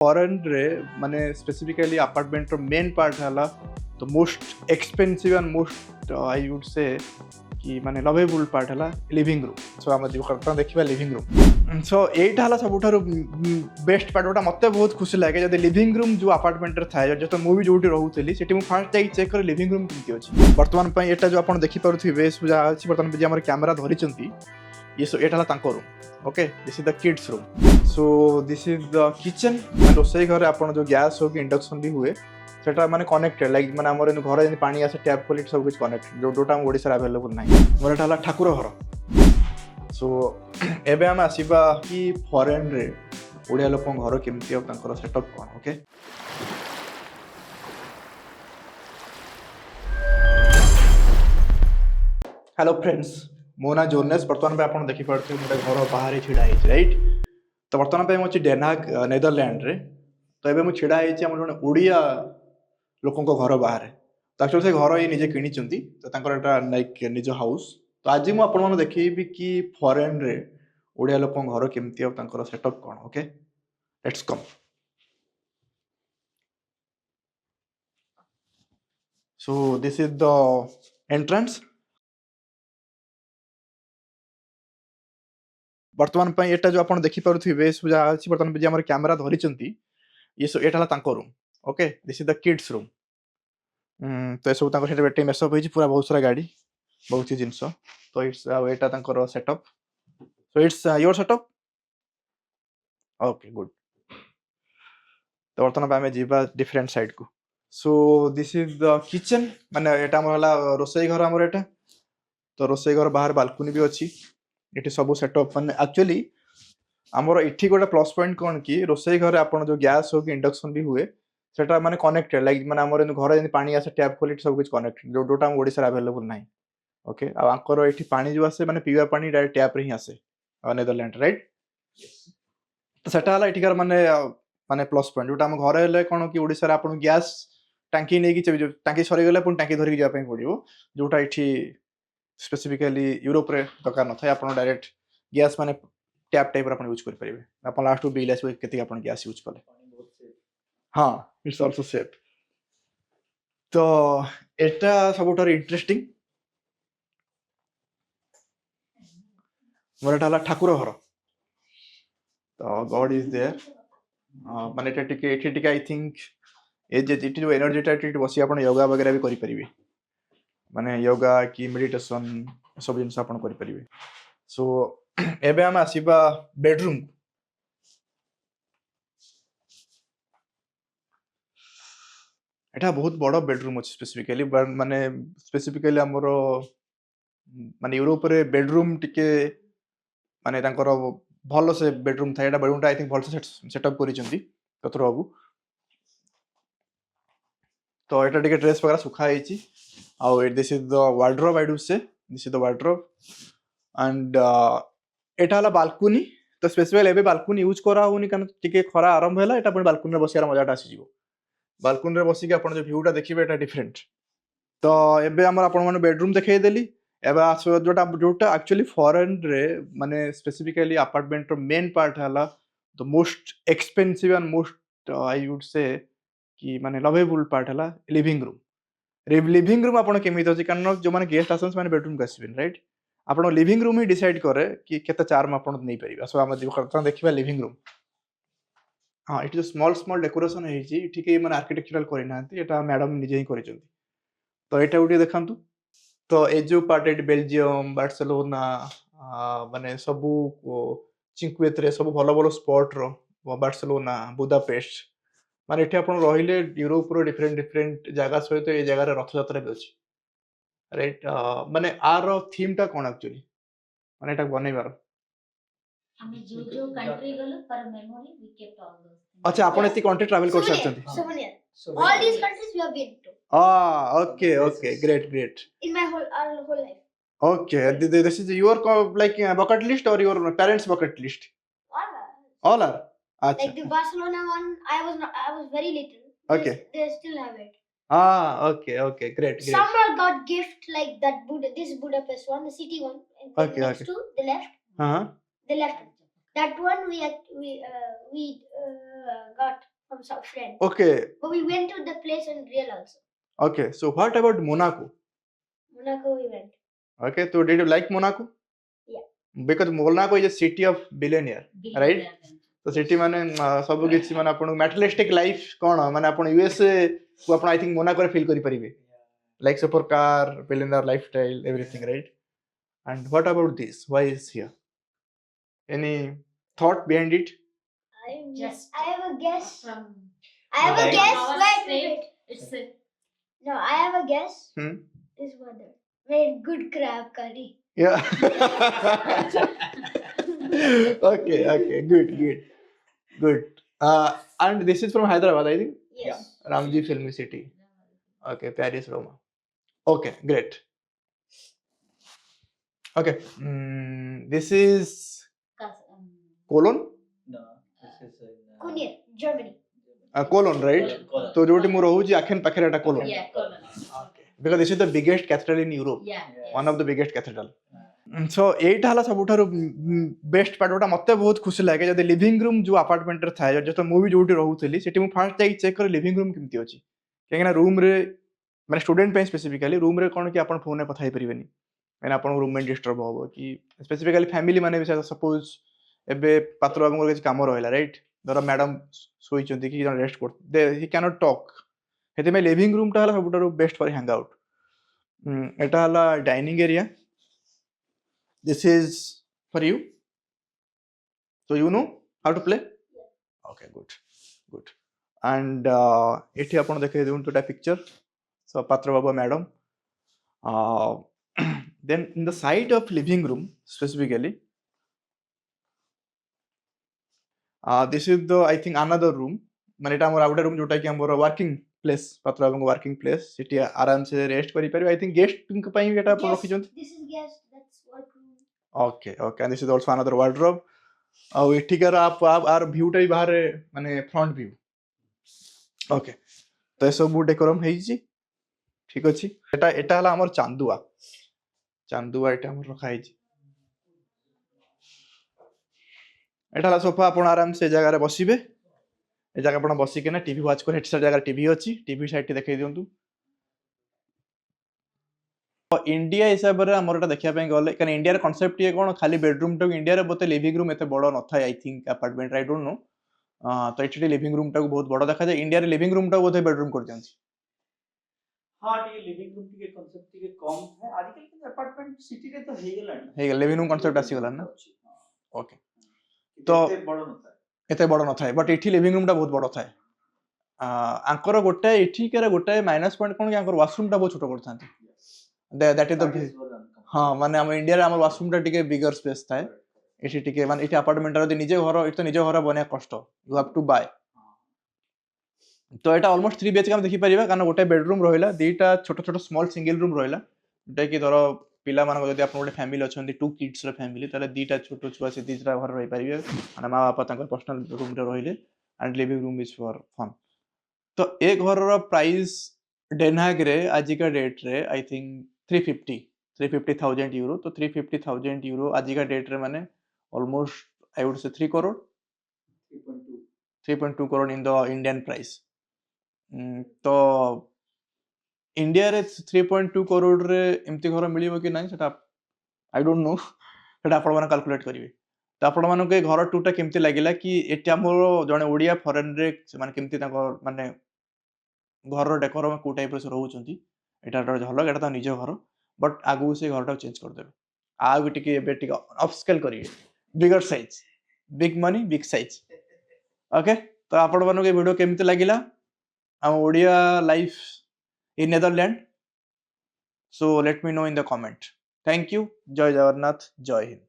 Foreign रे माने specifically apartment रो main part हला तो most expensive and most I would say कि माने लवेबल पार्ट हला लिविंग रूम. सो हम जो करता देखिबा लिविंग रूम. सो एटा हला सबुठारो बेस्ट पार्ट ओटा मते बहुत खुशी लागे जदि लिविंग रूम जो अपार्टमेंट रे थाए जतो मूवी जोटी रहउतली सेठी मु फर्स्ट टाइम चेक कर लिविंग रूम किति अछि. वर्तमान पय एटा जो आपण देखि पारुथिबे सुजा अछि वर्तमान जे हमर कैमरा धरिचंती ये सो एटा हला तांको room. Okay this is the kids room. So this is the kitchen. रोसई घर आपण जो गैस हो कि इंडक्शन भी हुए सेटा माने कनेक्टेड लाइक माने हमर घर जे पानी आसे टैप खोली सब कुछ कनेक्टेड जोटा हम ओडिसा अवेलेबल नाही. मोर एटा हला ठाकुर घर. सो एबे हम आसीबा कि फॉरेन रे ओडिया लोक घर केमती और तांकर सेटअप कोन. ओके हेलो फ्रेंड्स मो ना जोनेस. बर्तमान पे आपण देखि पड़थे मोर घर बाहर छिड़ा है राइट. तो बर्तमान पे मो डेनहाग नेदरलैंड रे. तो एबे मु छिड़ा है हमर जने ओडिया लोकन को घर बाहर. तो एक्चुअली से घर ये निजे किनी चंती तो तांकर एटा लाइक निज हाउस. तो आज मु आपण मन देखिबी कि फॉरेन रे ओडिया लोकन घर केमती और तांकर setup cone. Okay let's come. So this is the entrance. वर्तमान पे एटा जो आपण देखि पारुथिबे सुजा अछि वर्तमान पे जे हमर कैमरा धरिचंती ये सो एटा हला तांको room. Okay this is the kids room. तो सब तांको सेटा बेटे मेसअप होई पूरा बहुत सारा गाड़ी बहुत ही जिंस. तो इट्स एटा तांकर setup. So it's your setup. Okay good. तो वर्तमान पे हमें जीवा डिफरेंट साइड को. सो दिस इज द किचन. माने एटा हमर हला रोसई घर हमर एटा. तो रोसई घर बाहर बालकनी भी अछि. एटी सब सेटअप माने एक्चुअली हमर इठी गोटा प्लस पॉइंट कोन कि रोसई घर आपण जो गैस हो कि इंडक्शन भी हुए सेटा माने कनेक्टेड लाइक माने हमर घर जे पानी आसे टैप खोली सब कुछ कनेक्टेड जोटा हम ओडिसा अवेलेबल नाही. ओके आ आंकर एठी पानी जो आसे माने पीवा पानी डायरेक्ट टैप रे ही आसे नेदरलैंड राइट. तो सेटा हला एठिकार माने माने प्लस पॉइंट जोटा हम घर हेले कोन कि ओडिसा रे आपण गैस टांकी नै कि टांकी सरी गेले पुन टांकी धरि जा पय पडियो जोटा एठी स्पेसिफिकली यूरोप रे दरकार न थाय आपण डायरेक्ट गैस माने टैप टाइप आपण यूज कर परिबे. आपण लास्ट बिल आसे केति आपण गैस यूज कले. हां इट्स आल्सो सेफ. तो एटा सबुठार इंटरेस्टिंग. मोर एटा हला ठाकुर घर. तो गॉड इज देयर. माने एटा टिके आई थिंक ए जे इटी जो एनर्जी टाइट बसी आपण योगा वगैरह भी करि परिबे. माने योगा की मेडिटेशन सब जिनस आपण करि परिबे. सो एबे हम आसीबा बेडरूम. एटा बहुत बड़ बेडरूम अछि स्पेसिफिकली माने स्पेसिफिकली हमरो माने यूरोप रे बेडरूम टिके माने तांकर भलो से बेडरूम था. एटा बेडरूम आई थिंक भलो से सेटअप करिसेंती कतरो बाबू. तो एटा टिके ड्रेस वगैरह सुखा आइछि. आ this is the wardrobe I do say. This is the wardrobe and एटा हला बालकनी. तो स्पेसिफिकली एबे बालकनी यूज करा होनी कारण टिके खरा आरंभ हैला एटा पण बालकनी रे बसियार मजाटा आसी जिवो. बालकनी रे बसी के आपण जो व्यूटा देखिबे एटा डिफरेंट. तो एबे हमर आपण माने बेडरूम देखाई देली. एबे आसो जोटा एक्चुअली फॉरेन रे माने स्पेसिफिकली अपार्टमेंट रो मेन पार्ट हला तो most expensive and most I would say कि माने लवेबल पार्ट हला लिविंग रूम. लिविंग रूम आपण केमिति अछि कारण जो माने गेस्ट आसन माने बेडरूम का आसीबेन राइट. आपण लिविंग रूम ही डिसाइड करे कि केते चार्म आपण नै परिबा. सो हम जो करता देखिबा लिविंग रूम. हां इट इज स्मॉल डेकोरेशन है जी. ठीक है माने आर्किटेक्चरल करि नांती एटा मैडम निजे ही करिचंती. तो एटा उडी देखंतु. तो ए जो पार्ट एट बेल्जियम बार्सिलोना माने सबु चिंक्वेत रे सब भलो भलो स्पॉट रो बार्सिलोना बुदापेस्ट माने एठी आपण रहिले यूरोप रो डिफरेंट जगह सहित ए जगह रे रथ यात्रा भी अछि राइट. माने आर थीम टा कोन एक्चुअली माने एटा बनेबार हमें जो कंट्री गलो पर memory we kept all those things. अच्छा आपण एती कंट्री ट्रैवल कर सकते. Souvenir. All these countries we have been to. Okay great In my whole life. Okay this is your like bucket list or your parents bucket list. All are अच्छा. Like the Barcelona one, I was very little. Okay. They still have it. Okay great. Some got gift like that this Budapest one, the city one. To the left. Uh-huh. The left. That one we got from some friend. Okay. But we went to the place in real also. Okay. So what about Monaco? Monaco we went. Okay. So did you like Monaco? Yeah. Because Monaco is a city of billionaire, right? तो सेठी माने सब किछि माने आपन materialistic life कोन माने आपन USA को आपन आई थिंक मोनाको रे फील करि परिबे like super car billionaire lifestyle everything right and what about this why is here any thought behind it I have a guess from. I have a guess. Wait. It's a. No, I have a guess. This mother made good crab curry. Yeah. Okay. Good. And this is from Hyderabad, I think. Yes. Ramji Filmy City. Okay, Paris, Roma. Okay, great. Okay, this is Cologne. No, this is in Cologne, Germany. Cologne, right? Cologne. So जोटी मु रहूची आखन पाखरे एटा Cologne. Yeah, Cologne. Because this is the biggest cathedral in Europe. Yeah. One of the biggest cathedral. So एटा हला सबुठारु best part ओटा मते बहुत खुशी लागे जदि लिविंग रूम जो अपार्टमेंट रे थाए जतो मूवी जोटी रहउतली सेठी मु फर्स्ट जाई चेक कर लिविंग रूम केमती अछि केना रूम रे माने स्टूडेंट पे स्पेसिफिकली रूम रे कोन कि आपण फोन रे कथा हे परिबेनी माने आपण रूममेट डिस्टर्ब होबो कि स्पेसिफिकली फैमिली माने भी सपोज एबे पात्र बाबू के काम रहला राइट धर मैडम सोई चंती कि जन रेस्ट कर दे ही कैन नॉट टॉक हेते में लिविंग रूम टा हला सबुठारु बेस्ट फॉर हैंग आउट एटा हला dining area this is for you so you know how to play okay good and ethi apon dekhe deun to picture so patra baba madam then in the side of living room specifically this is the I think another room mane eta amar outer room jota ki amor working place patra baba working place siti aram se rest kari pari I think guest pai eta apon rakhi chont This is guest. That's workroom. Okay, and this is also another wardrobe. ଆଉ ଏଠିକାର ଆର ଭ୍ୟୁଟା ବି ବାହାରେ ମାନେ front view okay ତ ଏସବୁ decorum ହେଇଛି ଠିକ ଅଛି ଏଟା ହେଲା ଆମର ଚାନ୍ଦୁଆ ଏଟା ଆମର ରଖା ହେଇଛି ଏଟା ହେଲା ସୋଫା ଆପଣ ଆରାମ ସେ ଜାଗାରେ ବସିବେ ଏ ଜାଗା ଆପଣ ବସିକିନା ଟିଭି ୱାଚ୍ କରି ଏଠି ଜାଗାରେ ଟିଭି ଅଛି ଟିଭି ସାଇଡ୍ ଦେଖେଇ ଦିଅନ୍ତୁ इंडिया हिसाब से आमर देखा गले क्या इंडिया कनसेप्ट ये कौन खाली बेडरूम टाक इंडिया बोते लिविंग रूम एत बड़ न था I think apartment I don't know तो ये लिविंग रूम टाक बहुत बड़ देखा जाए इंडिया लिविंग रूम टाक बोधे बेडरूम कर दियंती हां टी लिविंग रूम टी कांसेप्ट टी कम है आजकल के अपार्टमेंट सिटी रे तो हे गेलानी हे लिविंग रूम कांसेप्ट आसी गला ना ओके तो एते बड़ न था बट एठी लिविंग रूम टा बहुत बड़ था आंकर गोटे एठिकार गोटे माइनस पॉइंट कोन कि आंकर वॉशरूम टा बहुत छोट करथांती that is the हाँ माने हम इंडिया रे हमर वॉशरूम टा टिके बिगर स्पेस थाए एठी टिके माने एठी अपार्टमेंट रे निजे घर एठी निजे घर बने कष्ट यू हैव टू बाय तो एटा ऑलमोस्ट 3 बीएचके हम देखि परिबा कारण गोटे बेडरूम रहइला दीटा छोट छोट स्मॉल सिंगल रूम रहइला जेटा कि धरो पिला मान जदि आपन गोटे फैमिली अछंती 2 किड्स रे फैमिली ताले दीटा छोट छुआ से दीटा घर रहि परिबे माने मां बापा तांकर पर्सनल रूम रे रहिले and living room is for fun तो ए घर रो प्राइस डेनहाग रे आजिका डेट रे आई थिंक 350,000 euro तो 350,000 euro आजिका डेट रे माने almost I would say 3 crore 3.2 crore in the Indian price तो इंडिया रे 3.2 करोड़ रे एमती घर मिलिबो कि नाही सेटा आई डोंट नो सेटा आपण माने कैलकुलेट करिवे तो आपण माने के घर टूटा केमती लागिला कि एटा मोर जने ओडिया फॉरेन रे माने केमती ताको माने घर डेकोरम को टाइप रे रहउचंती एटा झलक एटा तो निज घर बट आगु से घर चेंज कर देबे आगु टिके एबे टिके अपस्केल करिवे bigger size big money big size okay तो आपण मानो के वीडियो केमती लागिला हम Odia life in Netherland so let me know in the comment thank you जय जगन्नाथ जय हिंद